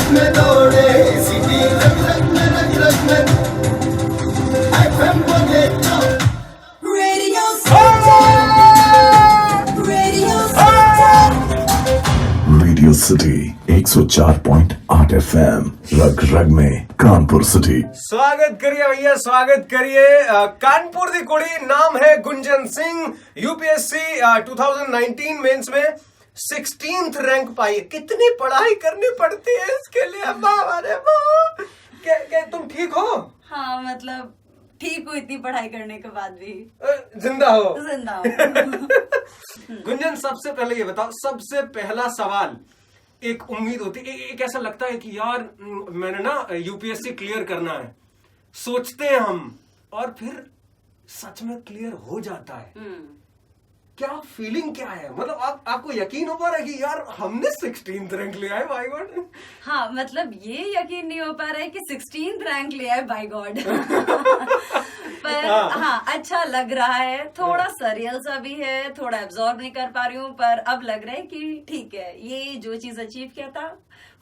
रग में दौड़े सिटी रग रग में रग रग में FM बोले तो Radio City. Radio City. Radio city 104.8 FM रग रग में कानपुर सिटी। स्वागत करिए भैया, स्वागत करिए। कानपुर दी कुड़ी नाम है गुंजन सिंह। यूपीएससी 2019 मेंस में 16th रैंक पाई। कितनी पढ़ाई करनी पड़ती है इसके लिए। अरे क्या तुम ठीक हो? हाँ, मतलब ठीक हूँ इतनी पढ़ाई करने के बाद भी। जिंदा हो? जिंदा हूँ। गुंजन, सबसे पहले ये बताओ, सबसे पहला सवाल, एक उम्मीद होती है, एक ऐसा लगता है कि यार मैंने ना यूपीएससी क्लियर करना है, सोचते हैं हम, और फिर सच में क्लियर हो जाता है। क्या फीलिंग क्या है? मतलब आपको यकीन हो पा रहा है कि यार हमने 16th रैंक लिया है, बाय गॉड? हाँ, मतलब ये यकीन नहीं हो पा रहा है कि 16th रैंक लिया है, बाय गॉड। पर हाँ, अच्छा लग रहा है। थोड़ा सरियल सा भी है, थोड़ा एब्जॉर्ब नहीं कर पा रही हूँ, पर अब लग रहा है कि ठीक है, ये जो चीज अचीव किया था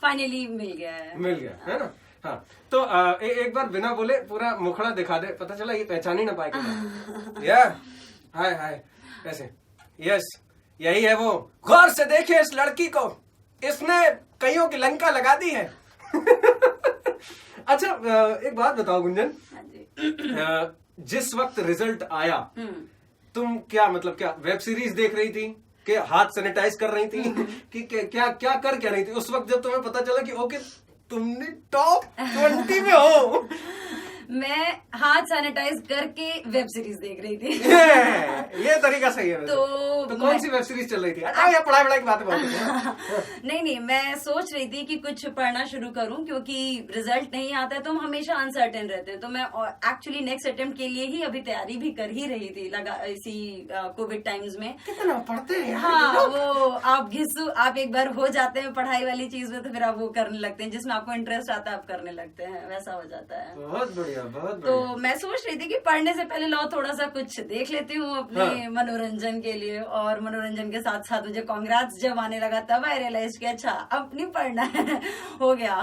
फाइनली मिल गया है ना? हाँ, तो एक बार बिना बोले पूरा मुखड़ा दिखा दे, पता चला ये पहचान ही ना पाएगी। यार हाय हाय ऐसे, यस यही है वो। गौर से देखिए इस लड़की को, इसने कईयों की लंका लगा दी है। अच्छा, एक बात बताओ गुंजन, जिस वक्त रिजल्ट आया, तुम क्या मतलब क्या वेब सीरीज देख रही थी कि हाथ सैनिटाइज कर रही थी कि क्या क्या कर क्या रही थी उस वक्त जब तुम्हें पता चला कि ओके तुमने टॉप 20 में हो? मैं हाथ सैनिटाइज करके वेब सीरीज देख रही थी। ये तरीका सही है। तो कौन सी वेब सीरीज चल रही थी? पढ़ाई की बात नहीं, मैं सोच रही थी कि कुछ पढ़ना शुरू करूं, क्योंकि रिजल्ट नहीं आता है तो हम हमेशा अनसर्टेन रहते हैं। तो मैं एक्चुअली नेक्स्ट अटेम्प्ट के लिए ही अभी तैयारी भी कर ही रही थी, लगा इसी कोविड टाइम्स में। कितना पढ़ते हैं? हाँ, वो आप एक बार हो जाते हैं पढ़ाई वाली चीज में, तो फिर आप वो करने लगते हैं, जिसमें आपको इंटरेस्ट आता है आप करने लगते हैं, वैसा हो जाता है। बहुत बढ़िया। तो मैं सोच रही थी कि पढ़ने से पहले लाओ थोड़ा सा कुछ देख लेती हूँ अपने मनोरंजन के लिए, और मनोरंजन के साथ साथ मुझे कांग्रेस जब आने लगा तब आई रियलाइज कि अच्छा अब नहीं पढ़ना है। हो गया।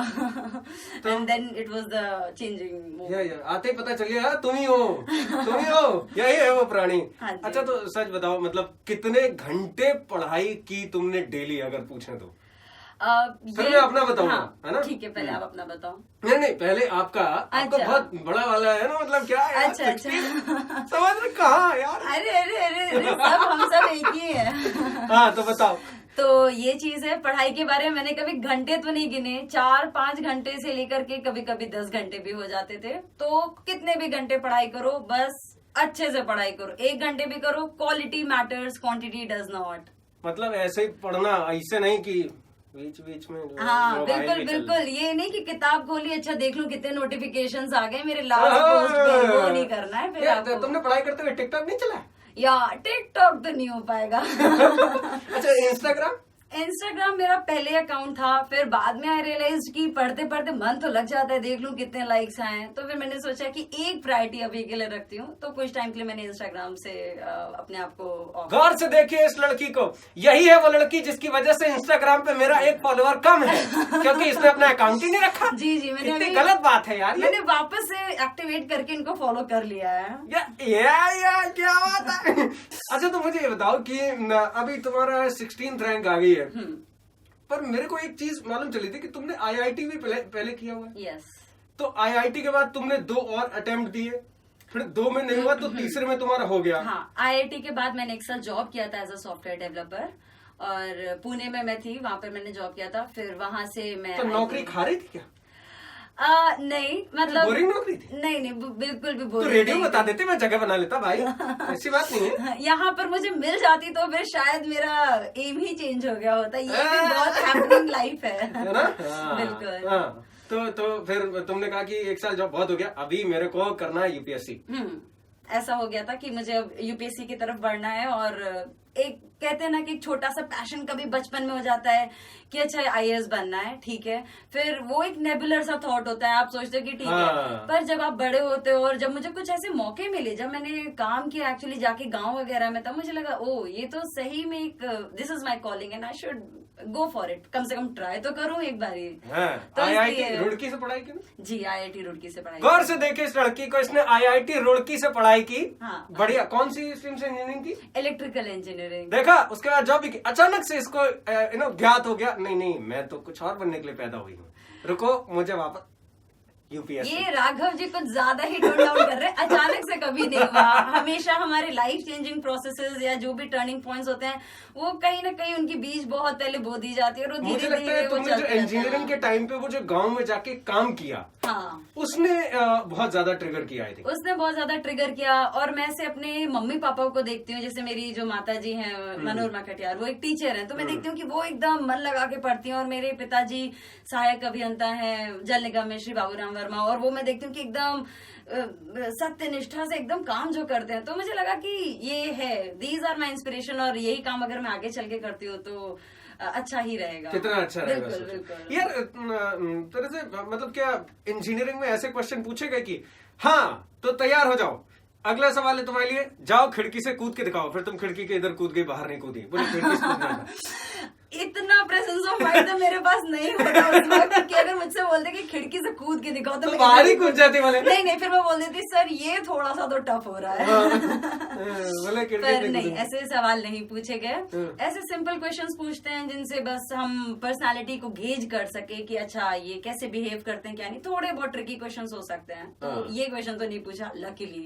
And then it was the changing. आते ही पता चल गया तुम ही हो, यही है वो प्राणी। अच्छा, तो सच बताओ, मतलब कितने घंटे पढ़ाई की तुमने डेली, अगर पूछे तो? मैं अपना बताऊंगा, है ना? ठीक है, पहले आप अपना बताओ। नहीं, पहले आपका बहुत बड़ा वाला है ना, मतलब क्या है? अच्छा। समझ में कहा यार? अरे सब हम सब एक ही है। हाँ, तो बताओ। तो ये चीज है, पढ़ाई के बारे में मैंने कभी घंटे तो नहीं गिने, 4-5 घंटे से लेकर के कभी कभी 10 घंटे भी हो जाते थे। तो कितने भी घंटे पढ़ाई करो, बस अच्छे से पढ़ाई करो। 1 घंटे भी करो, quality matters, quantity does not. मतलब ऐसे ही पढ़ना, ऐसे नहीं कि बीच में। हाँ, बिल्कुल। ये नहीं कि किताब खोली, अच्छा देख लूं कितने नोटिफिकेशंस आ गए मेरे लास्ट पोस्ट पे, वो नहीं करना है। फिर आपको तुमने पढ़ाई करते हुए टिकटॉक नहीं चला? या टिकटॉक तो नहीं हो पाएगा। अच्छा, इंस्टाग्राम मेरा पहले अकाउंट था, फिर बाद में आई रियलाइज कि पढ़ते पढ़ते मन तो लग जाता है, देख लूं कितने लाइक्स आए। तो फिर मैंने सोचा कि एक प्रायोरिटी अभी के लिए रखती हूँ, तो कुछ टाइम के लिए मैंने इंस्टाग्राम से अपने आप को। गौर से देखिए इस लड़की को, यही है वो लड़की जिसकी वजह से इंस्टाग्राम पे मेरा 1 फॉलोअर कम है, क्योंकि इसने अपना अकाउंट ही नहीं रखा। जी, मैंने गलत बात है यार। मैंने वापस से एक्टिवेट करके इनको फॉलो कर लिया है। या क्या बात है। अच्छा, तो मुझे ये बताओ कि अभी तुम्हारा 16th रैंक आ गई है, पर मेरे को एक चीज मालूम चली थी कि तुमने आईआईटी भी पहले किया हुआ है। यस। तो आईआईटी के बाद तुमने 2 और अटेम्प्ट दिए, फिर 2 में नहीं हुआ तो तीसरे में तुम्हारा हो गया। हाँ, आईआईटी के बाद मैंने 1 साल जॉब किया था एज अ सॉफ्टवेयर डेवलपर, और पुणे में मैं थी, वहां पर मैंने जॉब किया था। फिर वहां से मैं तो नौकरी खा रही थी क्या? नहीं, मतलब बोरिंग नौकरी थी? नहीं, बिल्कुल भी तो बोरिंग। रेडियो बता देते, मैं जगह बना लेता भाई। ऐसी बात नहीं है। यहाँ पर मुझे मिल जाती तो फिर शायद मेरा एम ही चेंज हो गया होता। ये भी बहुत हैपनिंग लाइफ है ना? बिल्कुल। तो फिर तुमने कहा कि 1 साल जॉब बहुत हो गया, अभी मेरे को करना है यूपीएससी। ऐसा हो गया था कि मुझे अब यूपीएससी की तरफ बढ़ना है, और एक कहते हैं ना कि एक छोटा सा पैशन कभी बचपन में हो जाता है कि अच्छा आईएएस बनना है, ठीक है, फिर वो एक नेबुलर सा थॉट होता है, आप सोचते हो कि ठीक है, पर जब आप बड़े होते हो और जब मुझे कुछ ऐसे मौके मिले, जब मैंने काम किया एक्चुअली जाके गांव वगैरह में, तब मुझे लगा ओ ये तो सही में एक this is my calling and I should go for it, कम से कम ट्राई तो करूं एक बार ही। तो आईआईटी रुड़की से पढ़ाई की? जी आईआईटी रुड़की से पढ़ाई। गौर से देखे इस लड़की को, इसने आईआईटी रुड़की से पढ़ाई की। हाँ। बढ़िया। कौन सी स्ट्रीम से इंजीनियरिंग की? Electrical engineering. देखा, उसके बाद जॉब भी की। अचानक से इसको ज्ञात हो गया, नहीं मैं तो कुछ और बनने के लिए पैदा हुई हूँ, रुको मुझे वापस यूपीएससी। ये राघव जी कुछ ज्यादा ही टर्न डाउन कर रहे हैं, अचानक से कभी नहीं हुआ। हमेशा हमारे लाइफ चेंजिंग प्रोसेसेस या जो भी टर्निंग पॉइंट्स होते हैं वो कहीं ना कहीं उनकी बीज बहुत पहले बो दी जाती है और मुझे धीरे लगता है धीरे वो तुमने जो चलते इंजीनियरिंग के टाइम पे वो जो गांव में जाके काम किया, हाँ उसने बहुत ज्यादा ट्रिगर किया आई थिंक। उसने बहुत ज्यादा ट्रिगर किया। और मैं से अपने मम्मी पापा को देखती हूँ, जैसे मेरी जो माता जी हैं मनोरमा कटियार, वो एक टीचर हैं, तो मैं देखती हूँ कि वो एकदम मन लगा के पढ़ती हैं। और मेरे पिताजी सहायक अभियंता हैं जल निगम में, श्री बाबूराम वर्मा, और वो मैं देखती हूँ कि एकदम सत्य निष्ठा से एकदम काम जो करते हैं। तो मुझे लगा कि ये है, दीज आर माई इंस्पिरेशन, और यही काम अगर मैं आगे चल के करती हूँ तो अच्छा ही रहेगा। कितना अच्छा रहेगा। बिल्कुल बिल्कुल यार तरह से मतलब क्या इंजीनियरिंग में ऐसे क्वेश्चन पूछेगा कि हाँ तो तैयार हो जाओ, अगला सवाल है तुम्हारे लिए, जाओ खिड़की से कूद के दिखाओ। फिर तुम खिड़की के इधर कूद गई, बाहर नहीं कूदी, बोले खिड़की से कूदना था। इतना प्रेजेंस ऑफ माइंड तो मेरे पास नहीं होता उस वक्त कि अगर मुझसे बोलते कि खिड़की से कूद के दिखाओ तो मैं बाहर ही कूद जाती वाले। नहीं फिर मैं बोल देती सर ये थोड़ा सा तो टफ हो रहा है। बोले खिड़की पर से नहीं, कूदना। ऐसे सवाल नहीं पूछे गए। ऐसे सिंपल क्वेश्चंस पूछते हैं जिनसे बस हम पर्सनालिटी को गेज कर सके कि अच्छा ये कैसे बिहेव करते हैं क्या नहीं। थोड़े बहुत ट्रिकी क्वेश्चंस हो सकते हैं, तो ये क्वेश्चन तो नहीं पूछा लकीली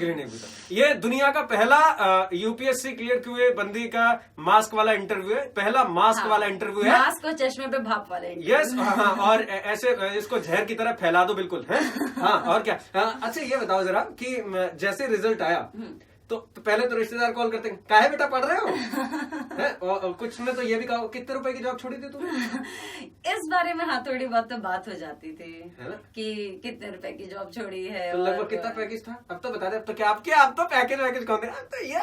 नहीं पूछा। ये दुनिया का पहला यूपीएससी क्लियर हुए बंदी का मास्क वाला इंटरव्यू है, पहला मास्क वाला इंटरव्यू है। मास्क और चश्मे पे भाप वाले। यस हाँ, और ऐसे इसको जहर की तरह फैला दो बिल्कुल है। हाँ और क्या। अच्छा ये बताओ जरा कि जैसे रिजल्ट आया तो पहले तो रिश्तेदार कॉल करते हैं, काहे बेटा पढ़ रहे हो है? और कुछ ने तो ये भी कहा कितने रुपए की जॉब छोड़ी थी तुमने? इस बारे में हाँ थोड़ी बहुत तो बात हो जाती थी है ना? कि कितने रुपए की जॉब छोड़ी है। तो लगभग कितना पैकेज था? अब तो बता दे। अब तो क्या आप तो पैकेज कौन दे? अब तो ये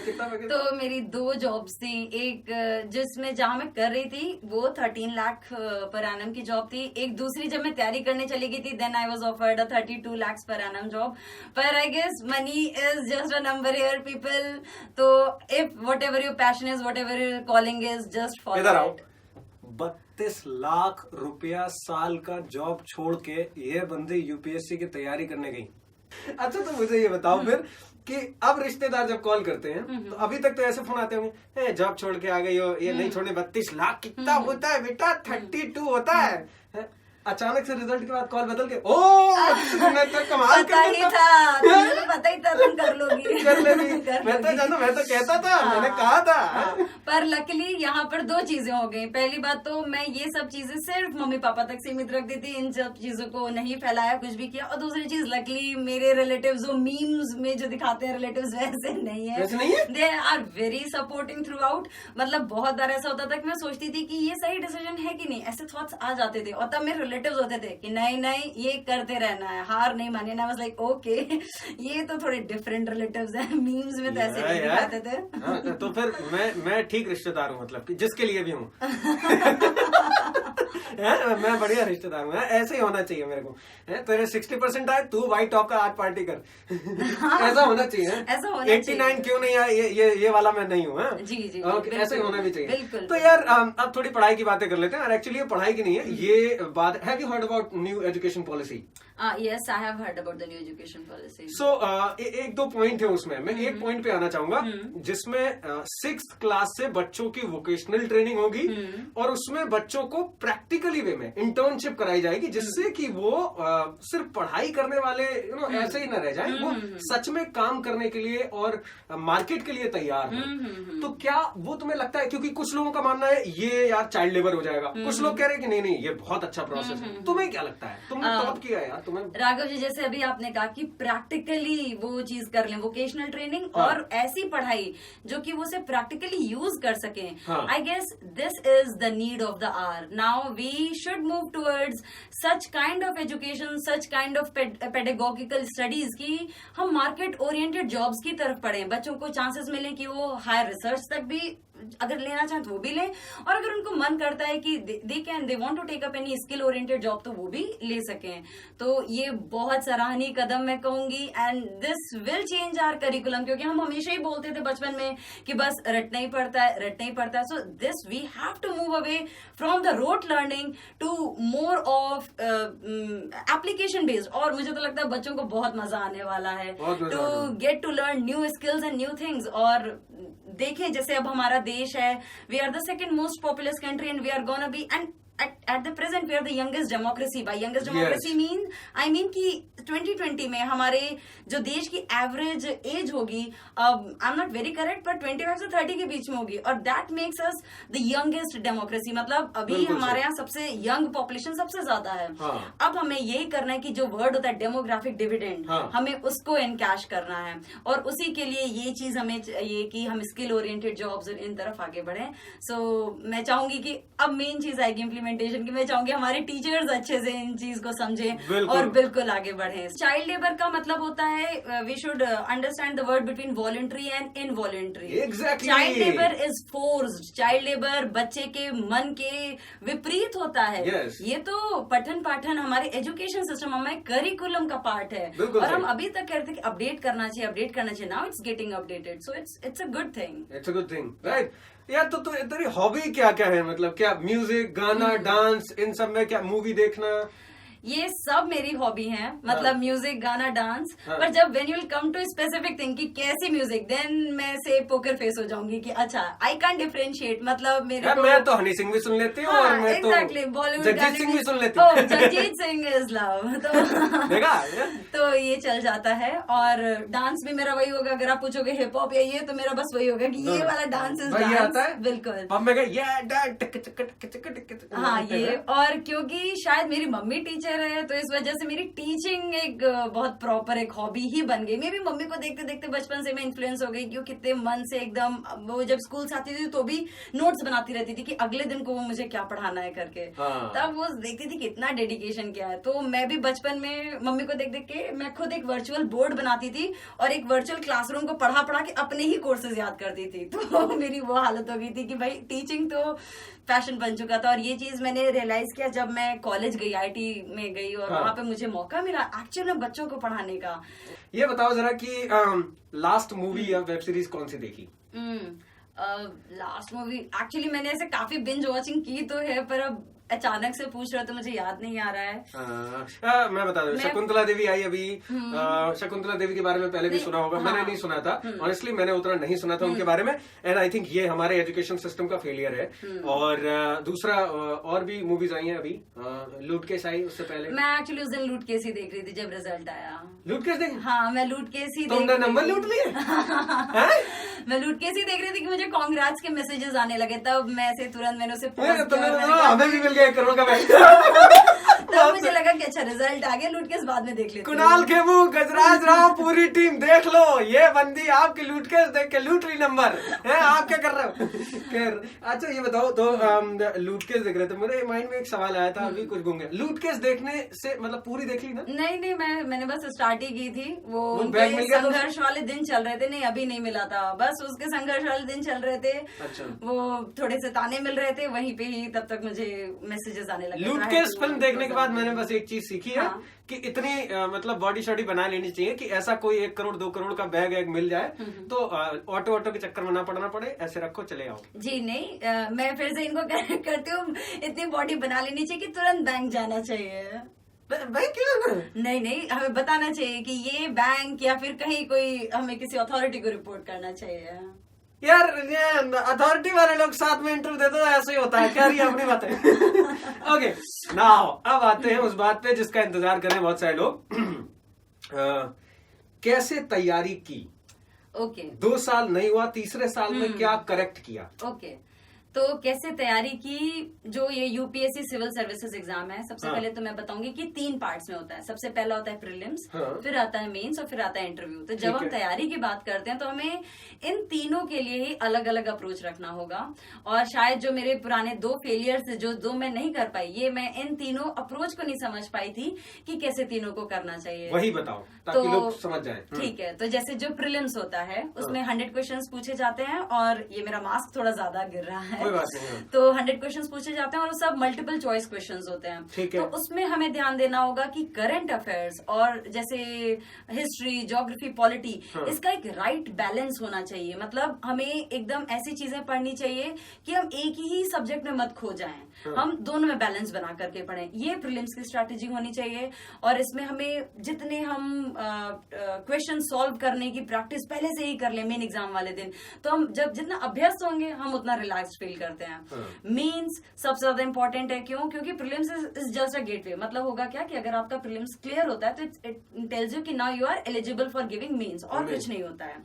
कितना पैकेज? तो मेरी 2 जॉब्स थी, एक जिसमें जहाँ मैं कर रही थी वो 13 लाख पर एनम की जॉब थी। एक दूसरी जब मैं तैयारी करने चली गई थी then I was offered a 32 lakhs per annum job. पर I guess money is just a number here people. तो if whatever your passion is, whatever your calling is, just follow इधर आओ। It. 32 lakh रुपया साल का job छोड़ के ये बंदे यूपीएससी की तैयारी करने गई। अच्छा तो मुझे ये बताओ फिर कि अब रिश्तेदार जब कॉल करते हैं तो अभी तक तो ऐसे फोन आते होंगे, जॉब छोड़ के आ गई हो, ये नहीं छोड़ने 32 लाख कितना होता है बेटा? 32 होता है। अचानक से रिजल्ट के बाद कॉल बदल के मैं तो कमाल पता ही था, तुम्हें तो पता ही था तुम कर लोगी। कर लेगी। मैं तो जानू, मैं तो कहता था, मैंने कहा था। पर लकीली यहाँ पर 2 चीजें हो गई। पहली बात तो मैं ये सब चीजें सिर्फ मम्मी पापा तक सीमित रख दी थी, इन सब चीजों को नहीं फैलाया कुछ भी किया। और दूसरी चीज लकीली मेरे रिलेटिव्स जो मीम्स में जो दिखाते हैं रिलेटिव्स वैसे नहीं है, they are very supporting throughout. मतलब बहुत बार ऐसा होता था कि मैं सोचती थी कि ये सही डिसीजन है कि नहीं, ऐसे थॉट्स आ जाते थे। और तब मेरे रिलेटिव्स होते थे कि नहीं ये करते रहना है, हार नहीं माने ना। वाज लाइक ओके ये तो थोड़े डिफरेंट रिलेटिव्स हैं, मीम्स में तो ऐसे नहीं दिखाते थे। तो फिर मैं ठीक रिश्तेदार हूँ, मतलब कि जिसके लिए भी हूँ। मैं बढ़िया रिश्तेदार हूँ, ऐसे ही होना चाहिए मेरे को। तेरे 60% आए, तू भाई टॉप का आज पार्टी कर। ऐसा होना चाहिए। ऐसा होना चाहिए। 89 क्यों नहीं आया, ये वाला मैं नहीं हूँ। जी ऐसे ही होना भी चाहिए। बिल्कुल। तो यार अब थोड़ी पढ़ाई की बातें कर लेते हैं। और एक्चुअली ये पढ़ाई की नहीं है, ये बात है। Have you heard about new education policy? Yes, I have heard about the new education policy. So एक 2 पॉइंट है उसमें। मैं एक पॉइंट पे आना चाहूंगा जिसमें 6th क्लास से बच्चों की वोकेशनल ट्रेनिंग होगी और उसमें बच्चों को प्रैक्टिकली वे में इंटर्नशिप कराई जाएगी, जिससे कि वो सिर्फ पढ़ाई करने वाले ऐसे ही न रह जाए, वो सच में काम करने के लिए और मार्केट के लिए तैयार हो। तो क्या वो तुम्हें लगता है, क्योंकि कुछ लोगों का मानना है ये यार चाइल्ड लेबर हो जाएगा, कुछ लोग कह रहे हैं कि नहीं ये बहुत अच्छा प्रोसेस है। तुम्हें क्या लगता है? तुमने टॉप किया यार। राघव जी जैसे अभी आपने कहा कि प्रैक्टिकली वो चीज कर लें, वोकेशनल ट्रेनिंग और ऐसी पढ़ाई जो कि वो से प्रैक्टिकली यूज कर सकें। I guess this is the need of the hour now. now we should move towards such kind of education, such kind of pedagogical studies कि हम मार्केट ओरिएंटेड जॉब्स की तरफ पढ़ें, बच्चों को चांसेस मिलें कि वो हायर रिसर्च तक भी अगर लेना चाहें तो वो भी लें, और अगर उनको मन करता है कि they want to take up any skill oriented job तो वो भी ले सकें. तो ये बहुत सराहनीय कदम मैं कहूंगी, and this will change our curriculum, क्योंकि हम हमेशा ही बोलते थे बचपन में कि बस रटना ही पड़ता है. So this we have to move away from the rote learning to more of application based. और मुझे तो लगता है बच्चों को बहुत मजा आने वाला है to get to learn new skills and new things. और देखें जैसे अब हमारा देश है, we are the second most populous country and we are gonna be, and at the present we are the youngest democracy. By youngest democracy I mean कि 2020 में हमारे जो देश की एवरेज एज होगी, I am not very correct, पर 25 से 30 के बीच में होगी, और that makes us the youngest democracy. मतलब अभी हमारे यहाँ सबसे यंग पॉपुलेशन सबसे ज्यादा है. अब हमें यही करना है कि जो वर्ड होता है डेमोग्राफिक डिविडेंड, हमें उसको एनकैश करना है, और उसी के लिए ये चीज हमें चाहिए कि हम स्किल ओरिएंटेड जॉब्स इन तरफ आगे बढ़े. सो मैं चाहूंगी कि अब मेन चीज आएगी इम्प्लीमेंटेशन की. मैं चाहूंगी हमारे टीचर्स अच्छे से इन चीज को समझें और बिल्कुल आगे बढ़े. चाइल्ड लेबर का मतलब होता है we should understand the word between voluntary and involuntary. Child labour is forced. Child labour बच्चे के मन के विपरीत होता है. ये तो पठन पाठन हमारे एजुकेशन सिस्टम, हमारे करिकुलम का पार्ट है, और हम अभी तक कहते हैं कि अपडेट करना चाहिए. Now it's getting updated, so it's a good thing. Right यार. तो तेरी हॉबी क्या क्या है? मतलब क्या म्यूजिक, गाना, डांस, इन सब में क्या, मूवी देखना? ये सब मेरी हॉबी है. मतलब म्यूजिक, गाना, डांस. पर जब when you will come to specific thing कि कैसी म्यूजिक, देन मैं से पोकर फेस हो जाऊंगी कि अच्छा आई कैन डिफरेंशिएट. मतलब मेरे को मैं तो हनी सिंह भी सुन लेती हूँ, और मैं तो बॉलीवुड जगजीत सिंह भी सुन लेती हूँ. Jagjit Singh is love. तो देखा तो ये चल जाता है. और डांस भी मेरा वही होगा. अगर आप पूछोगे हिप हॉप या ये, तो मेरा बस वही होगा कि ये वाला डांस इज डांस. बिल्कुल. अब मैं हाँ ये, और क्योंकि शायद मेरी मम्मी टीचर है, तो इस वजह से मेरी टीचिंग एक बहुत प्रॉपर एक हॉबी ही बन गई. मे भी मम्मी को देखते देखते बचपन से मैं इन्फ्लुएंस हो गई, क्यों कितने मन से एकदम, वो जब स्कूल से आती थी तो भी नोट्स बनाती रहती थी कि अगले दिन को वो मुझे क्या पढ़ाना है करके. तब वो देखती थी कितना डेडिकेशन क्या है. तो मैं भी बचपन में मम्मी को देख देख के मैं खुद एक वर्चुअल बोर्ड बनाती थी, और एक वर्चुअल क्लासरूम को पढ़ा के अपने ही कोर्सेज याद करती थी. तो मेरी वो हालत हो गई थी कि भाई टीचिंग तो पैशन बन चुका था. और ये चीज मैंने रियलाइज किया जब मैं कॉलेज गई, आईटी में गई, और वहाँ पे मुझे मौका मिला एक्चुअली में बच्चों को पढ़ाने का. ये बताओ जरा कि लास्ट मूवी या वेब सीरीज कौन सी देखी? लास्ट मूवी एक्चुअली मैंने ऐसे काफी बिंज वॉचिंग की तो है, पर अब अचानक से पूछ रहे हो तो मुझे याद नहीं आ रहा है. मैं बता दूं, शकुंतला देवी आई अभी. शकुंतला देवी के बारे में पहले भी सुना होगा. मैंने नहीं सुना था ऑनेस्टली, मैंने उतना नहीं सुना था उनके बारे में. एंड आई थिंक ये हमारे एजुकेशन सिस्टम का फेलियर है. और दूसरा, और भी मूवीज आई हैं अभी. लूट केस आई, उससे पहले मैं एक्चुअली उस दिन लूट केस ही देख रही थी जब रिजल्ट आया. लूट केस देख? हाँ, मैं लूट केस ही तुमने नंबर लूट लिए? मैं लूट केस ही देख रही थी कि मुझे कांग्रेट्स के मैसेजेस आने लगे, तब मैं ऐसे तुरंत मैंने उसे हमें भी मिल गया करोड़ का भाई. तब मुझे लगा कि अच्छा रिजल्ट आ गया, लूट केस बाद में देख लेते. कुणाल खेमू, गजराज राव, पूरी टीम देख लो, ये बंदी आपकी लूट केस देख के लूट रही नंबर है. आप क्या कर रहे हो? खैर, अच्छा ये बताओ, तो लूट केस देख रहे थे, मेरे माइंड में एक सवाल आया था, अभी कुछ गूंगे. लूट केस देखने से मतलब पूरी देख ली ना? नहीं, मैंने बस स्टार्ट ही की थी. वो संघर्ष वाले दिन चल रहे थे. नहीं, अभी नहीं मिला था, बस उसके संघर्ष वाले दिन चल रहे थे. अच्छा. वो थोड़े से ताने मिल रहे थे वहीं पे ही, तब तक मुझे मैसेजेस आने लगे. लूट केस फिल्म देखने के बाद मैंने बस एक चीज सीखी है कि इतनी मतलब बॉडी शॉडी बना लेनी चाहिए कि ऐसा कोई 1 करोड़ 2 करोड़ का बैग एक मिल जाए तो ऑटो के चक्कर में ना पड़ना पड़े. ऐसे रखो, चले आओ. जी नहीं, मैं फिर से इनको करती हूँ, इतनी बॉडी बना लेनी चाहिए कि तुरंत बैंक जाना चाहिए. बैंक क्यों? नहीं, हमें बताना चाहिए कि ये बैंक या फिर कहीं कोई, हमें किसी अथॉरिटी को रिपोर्ट करना चाहिए. यार ये अथॉरिटी वाले लोग साथ में इंटरव्यू देते तो ऐसे ही होता है. क्या रही है अपनी बातें. ओके, नाउ अब आते हैं उस बात पे जिसका इंतजार कर रहे हैं बहुत सारे लोग. कैसे तैयारी की? 2 साल नहीं हुआ, तीसरे साल में क्या करेक्ट किया? तो कैसे तैयारी की, जो ये यूपीएससी सिविल सर्विसेज एग्जाम है, सबसे हाँ। पहले तो मैं बताऊंगी कि 3 पार्ट्स में होता है। सबसे पहला होता है प्रीलिम्स, हाँ। फिर आता है मेंस और फिर आता है इंटरव्यू। तो जब ठीक हम है। तैयारी की बात करते हैं तो हमें इन तीनों के लिए ही अलग अलग अप्रोच रखना होगा। और शायद जो मेरे पुराने 2 फेलियर्स जो मैं नहीं कर पाई, ये मैं इन तीनों अप्रोच को नहीं समझ पाई थी कि कैसे तीनों को करना चाहिए। वही बताओ ताकि लोग समझ जाएं। ठीक है, तो जैसे जो प्रीलिम्स होता है उसमें 100 क्वेश्चंस पूछे जाते हैं, और ये मेरा मास्क थोड़ा ज्यादा गिर रहा है, कोई बात नहीं, हाँ। तो 100 क्वेश्चंस पूछे जाते हैं और वो सब मल्टीपल चॉइस क्वेश्चंस होते हैं। ठीक है। तो उसमें हमें ध्यान देना होगा कि करंट अफेयर्स और जैसे हिस्ट्री, ज्योग्राफी, पॉलिटी, इसका एक राइट बैलेंस होना चाहिए। मतलब हमें एकदम ऐसी चीजें पढ़नी चाहिए कि हम एक ही सब्जेक्ट में मत खो जाएं, हम दोनों में बैलेंस बना करके पढ़ें। ये प्रीलिम्स की स्ट्रैटेजी होनी चाहिए। और इसमें हमें जितने हम क्वेश्चन सॉल्व करने की प्रैक्टिस पहले से ही कर ले मेन एग्जाम वाले दिन, तो हम जब जितना अभ्यस्त होंगे हम उतना रिलैक्स फील करते हैं। मीन्स सबसे ज्यादा इंपॉर्टेंट है, क्यों? क्योंकि prelims is just a gateway. मतलब होगा क्या कि अगर आपका प्रीलिम्स क्लियर होता है तो इट टेल्स यू कि now you are eligible for giving mains, और कुछ नहीं होता है।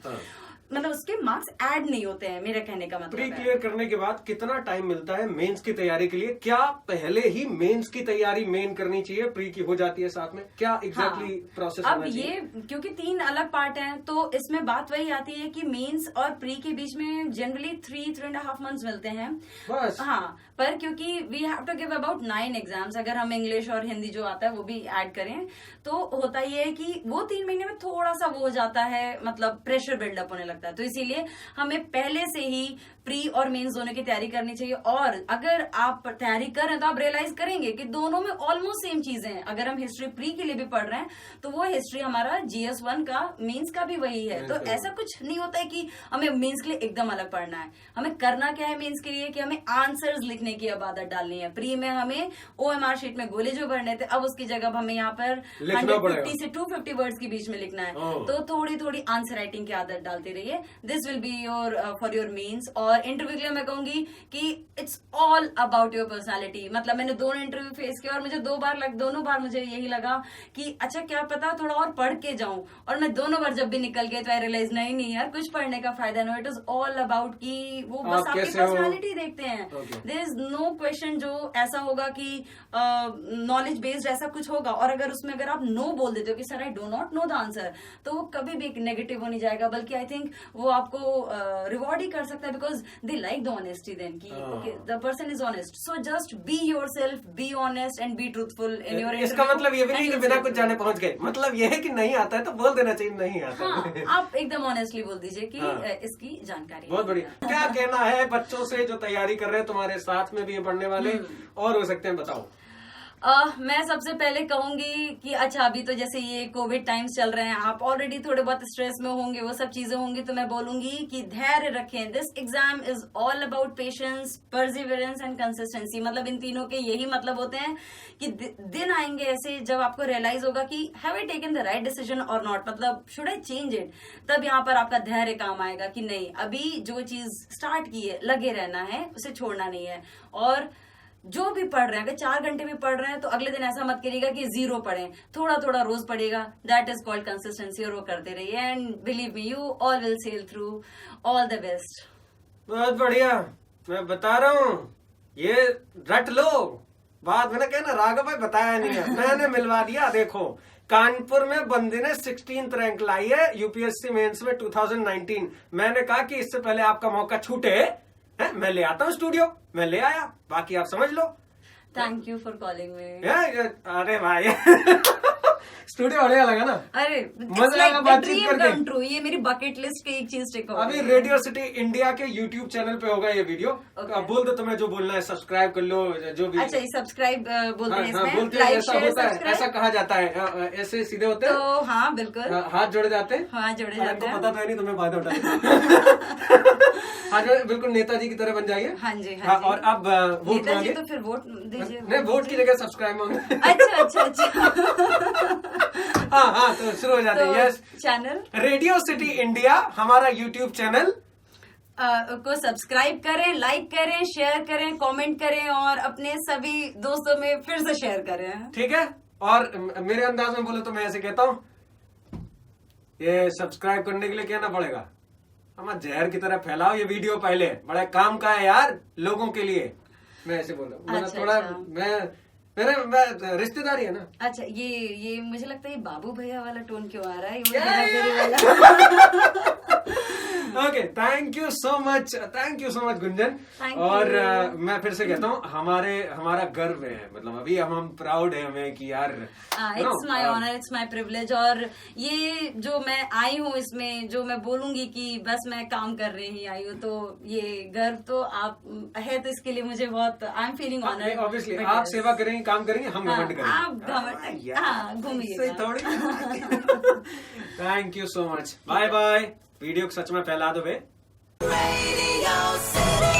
मतलब उसके मार्क्स ऐड नहीं होते हैं, मेरे कहने का मतलब प्री है। क्लियर करने के बाद कितना टाइम मिलता है मेंस की तैयारी के लिए? क्या पहले ही मेंस की तैयारी मेन करनी चाहिए, प्री की हो जाती है साथ में? क्या एग्जैक्टली प्रोसेस अब होना चाहिए? ये क्योंकि 3 अलग पार्ट हैं, तो इसमें बात वही आती है कि मेंस और प्री के बीच में जनरली 3.5 मंथ्स मिलते हैं बस। हाँ, पर क्योंकि we have to give about 9 exams, अगर हम इंग्लिश और हिंदी जो आता है वो भी ऐड करें, तो होता ये है कि वो 3 महीने में थोड़ा सा वो हो जाता है, मतलब प्रेशर बिल्डअप होने लगता है। तो इसीलिए हमें पहले से ही प्री और मेंस दोनों की तैयारी करनी चाहिए। और अगर आप तैयारी कर रहे हैं तो आप रियलाइज करेंगे कि दोनों में ऑलमोस्ट सेम चीजें हैं। अगर हम हिस्ट्री प्री के लिए भी पढ़ रहे हैं तो वो हिस्ट्री हमारा GS1 का, मेंस का भी वही है। तो ऐसा कुछ नहीं होता है कि हमें मेंस के लिए एकदम अलग पढ़ना है। हमें करना क्या है मेंस के लिए कि हमें आंसर्स लिखने की अब आदत डालनी है। प्री में हमें OMR शीट में गोले जो भरने थे, अब उसकी जगह हमें यहाँ पर 150 से 250 वर्ड्स के बीच में लिखना है। तो थोड़ी थोड़ी आंसर राइटिंग की आदत डालते रहिए। This will be your for your mains. और इंटरव्यू के लिए मैं कहूंगी कि it's all about your personality. मतलब मैंने दोनों इंटरव्यू फेस किया और मुझे दोनों बार मुझे यही लगा कि अच्छा क्या पता थोड़ा और पढ़ के जाऊं, और मैं दोनों बार जब भी निकल गए तो आई रियलाइज नहीं यार, कुछ पढ़ने का फायदा नहीं। इट इज ऑल अबाउट कि वो बस आपकी पर्सनालिटी देखते हैं। देयर इज नो क्वेश्चन जो ऐसा होगा कि नॉलेज बेस्ड ऐसा कुछ होगा, और अगर उसमें अगर आप नो बोल देते हो कि sir I do not know the answer, तो वो कभी भी एक नेगेटिव हो नहीं जाएगा, बल्कि आई थिंक वो आपको रिवॉर्ड ही कर सकता है, because they like the honesty then कि okay the person is honest. So just be yourself, be honest and be truthful in your. इसका मतलब ये भी नहीं कि बिना कुछ जाने पहुंच गए, मतलब ये है कि नहीं आता है तो बोल देना चाहिए नहीं आता। हाँ, आप एकदम ऑनेस्टली बोल दीजिए कि इसकी जानकारी बहुत बढ़िया। क्या कहना है बच्चों से जो तैयारी कर रहे हैं, तुम्हारे साथ में भी ये पढ़ने वाले और हो सकते हैं, बताओ। मैं सबसे पहले कहूंगी कि अच्छा अभी तो जैसे ये कोविड टाइम्स चल रहे हैं, आप ऑलरेडी थोड़े बहुत स्ट्रेस में होंगे, वो सब चीजें होंगी, तो मैं बोलूंगी कि धैर्य रखें। This exam is all about patience, perseverance and consistency. मतलब इन तीनों के यही मतलब होते हैं कि दिन आएंगे ऐसे जब आपको रियलाइज होगा कि have I taken the right decision और नॉट, मतलब शुड आई चेंज इट। तब यहाँ पर आपका धैर्य काम आएगा कि नहीं, अभी जो चीज स्टार्ट की है लगे रहना है, उसे छोड़ना नहीं है। और जो भी पढ़ रहे हैं, अगर 4 घंटे भी पढ़ रहे हैं तो अगले दिन ऐसा मत करिएगा कि 0 पढ़ें, थोड़ा थोड़ा रोज पढ़ेगा। दैट इज कॉल्ड कंसिस्टेंसी, और वो करते रहिए and believe me you all will sail through. All the best. बहुत बढ़िया, मैं बता रहा हूँ, ये रट लो। बाद में ना कहना राघव भाई बताया नहीं है, मैंने मिलवा दिया। देखो कानपुर में बंदी ने 16th रैंक लाई है यूपीएससी मेंस में 2019। मैंने कहा कि इससे पहले आपका मौका छूटे है, मैं ले आता हूँ स्टूडियो, मैं ले आया, बाकी आप समझ लो। Thank you for calling me. अरे भाई स्टूडियो बढ़िया लगा ना? अरे मजा आया बातचीत करके। कम ट्रू, ये मेरी बकेट लिस्ट की एक चीज टिक हो गई। अभी रेडियो सिटी इंडिया के यूट्यूब चैनल पे होगा ये वीडियो। Okay. बोल दो तुम्हें जो बोलना है, सब्सक्राइब कर लो जो भी। अच्छा, ये सब्सक्राइब बोलते हैं हाँ, इसमें, बोलते हैं, लाइक ऐसा शेयर होता है, ऐसा सब्सक्राइब। कहा जाता है, ऐसे सीधे होते हैं। तो हाँ बिल्कुल, हाथ जोड़े जाते हैं। हाँ जोड़े अरे, जाते तो हैं। पता तो है नहीं, तुम्हें फायदा उठाना। हाँ जोड़े, बिल्कुल नेताजी की तरह बन जाइए। हाँ जी, हाँ, हाँ जी। और अब वोट नेताजी मांगे। तो फिर वोट दीजिए। नहीं, वोट की जगह सब्सक्राइब मांगे। अच्छा। हाँ, तो शुरू हो जाते हैं। Yes, channel radio city India हमारा यूट्यूब चैनल को सब्सक्राइब करें, लाइक करें, शेयर करें, कमेंट करें और अपने सभी दोस्तों में फिर से शेयर करें। ठीक है। और मेरे अंदाज में बोले तो मैं ऐसे कहता हूँ, ये सब्सक्राइब करने के लिए कहना पड़ेगा, अम्मा जहर की तरह फैलाओ ये वीडियो पहले, बड़ा काम का है यार लोगों के लिए। मैं ऐसे बोल रहा हूँ, मतलब अच्छा, थोड़ा अच्छा। मेरे रिश्तेदारी है ना। अच्छा, ये मुझे लगता है ये बाबू भैया वाला टोन क्यों आ रहा है, ये हेरा फेरी वाला। Okay, thank you so much Gunjan. Thank और you. मैं फिर से कहता हूँ हमारा गर्व है, मतलब अभी हम प्राउड है हमें कि यार it's my honour, it's my privilege. और ये जो मैं आई हूँ इसमें जो मैं बोलूंगी कि बस मैं काम कर रही ही आई हूँ, तो ये गर्व तो आप है, तो इसके लिए मुझे बहुत I am feeling honour. Obviously आप सेवा करेंगे, काम करेंगे, हम घमंड करेंगे। आप घमंड, हाँ, घूमिएगा। थोड़ी। Thank you so much, bye bye. Video को सच में फैला दो बे। Radio City.